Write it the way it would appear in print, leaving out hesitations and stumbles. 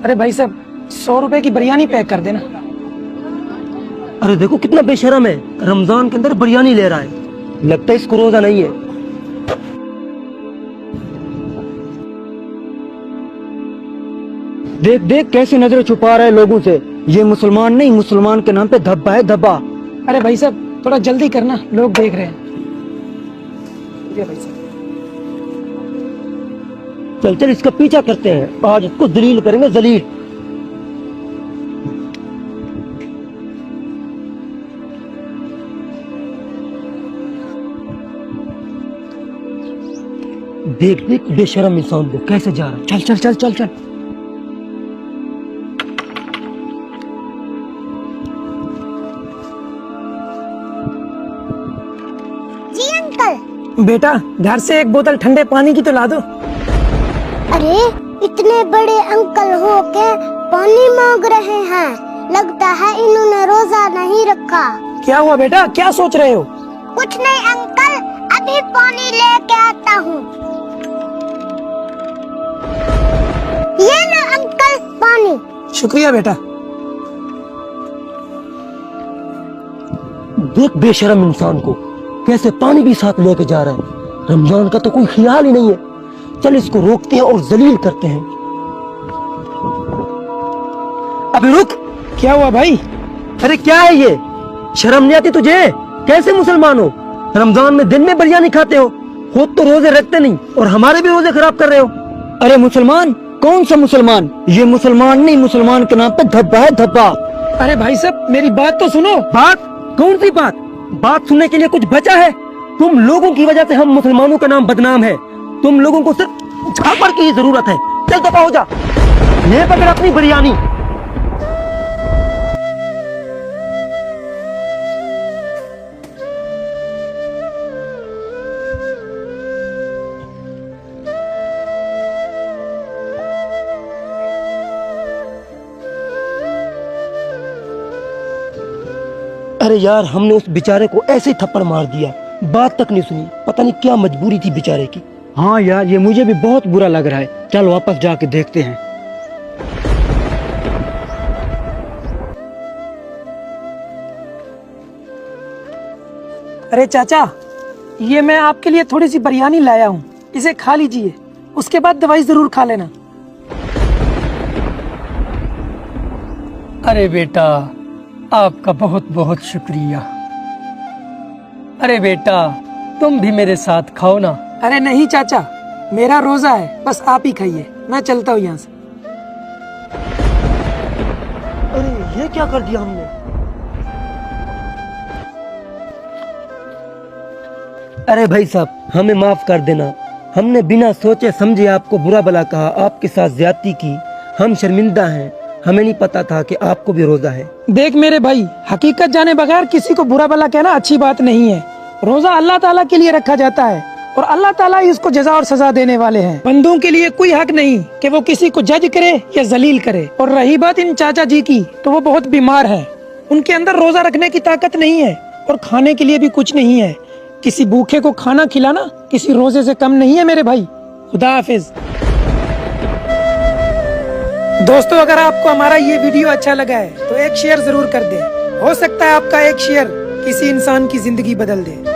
अरे भाई साहब 100 रुपए की बिरयानी पैक कर देना। अरे देखो कितना बेशरम है, रमजान के अंदर बिरयानी ले रहा है, लगता है इसको रोजा नहीं है। देख देख कैसी नजरें छुपा रहा है लोगों से। ये मुसलमान नहीं, मुसलमान के नाम पे धब्बा है धब्बा। अरे भाई साहब थोड़ा जल्दी करना, लोग देख रहे हैं। ये भाई साहब चल चल इसका पीछा करते हैं, आज इसको जलील करेंगे जलील। देख देख बेशरम इंसान को कैसे जा रहा है। चल चल चल चल चल। जी अंकल। बेटा घर से एक बोतल ठंडे पानी की तो ला दो। अरे इतने बड़े अंकल हो के पानी मांग रहे हैं, लगता है इन्होंने रोजा नहीं रखा। क्या हुआ बेटा, क्या सोच रहे हो? कुछ नहीं अंकल, अभी पानी लेके आता हूँ। ये ना अंकल पानी। शुक्रिया बेटा। देख बेशरम इंसान को कैसे पानी भी साथ लेके जा रहा है। रमजान का तो कोई ख्याल ही नहीं है। चल इसको रोकते हैं और जलील करते हैं। अबे रुक। क्या हुआ भाई? अरे क्या है ये, शर्म नहीं आती तुझे? कैसे मुसलमान हो, रमजान में दिन में बिरयानी खाते हो, खुद तो रोजे रखते नहीं और हमारे भी रोजे खराब कर रहे हो। अरे मुसलमान? कौन सा मुसलमान? ये मुसलमान नहीं, मुसलमान के नाम पे धब्बा है धब्बा। अरे भाई साहब मेरी बात तो सुनो। बात? कौन सी बात? बात सुनने के लिए कुछ बचा है? तुम लोगों की वजह से हम मुसलमानों का नाम बदनाम है। तुम लोगों को सिर्फ झापड़ की जरूरत है। चल दफा हो जा, ले पकड़ अपनी बिरयानी। अरे यार हमने उस बेचारे को ऐसे ही थप्पड़ मार दिया, बात तक नहीं सुनी। पता नहीं क्या मजबूरी थी बेचारे की। हाँ यार ये मुझे भी बहुत बुरा लग रहा है। चल वापस जाके देखते हैं। अरे चाचा ये मैं आपके लिए थोड़ी सी बिरयानी लाया हूँ, इसे खा लीजिए, उसके बाद दवाई जरूर खा लेना। अरे बेटा आपका बहुत बहुत शुक्रिया। अरे बेटा तुम भी मेरे साथ खाओ ना। अरे नहीं चाचा, मेरा रोजा है, बस आप ही खाइए, मैं चलता हूँ यहाँ से। अरे ये क्या कर दिया हमने? अरे भाई साहब हमें माफ कर देना, हमने बिना सोचे समझे आपको बुरा भला कहा, आपके साथ ज्यादती की। हम शर्मिंदा हैं, हमें नहीं पता था कि आपको भी रोजा है। देख मेरे भाई, हकीकत जाने बगैर किसी को बुरा भला कहना अच्छी बात नहीं है। रोजा अल्लाह ताला के लिए रखा जाता है और अल्लाह ताला ही उसको जजा और सजा देने वाले हैं। बंदों के लिए कोई हक नहीं कि वो किसी को जज करे या जलील करे। और रही बात इन चाचा जी की, तो वो बहुत बीमार है, उनके अंदर रोजा रखने की ताकत नहीं है और खाने के लिए भी कुछ नहीं है। किसी भूखे को खाना खिलाना किसी रोजे से कम नहीं है मेरे भाई। खुदा हाफिज। दोस्तों अगर आपको हमारा ये वीडियो अच्छा लगा है तो एक शेयर जरूर कर दें। हो सकता है आपका एक शेयर किसी इंसान की जिंदगी बदल दे।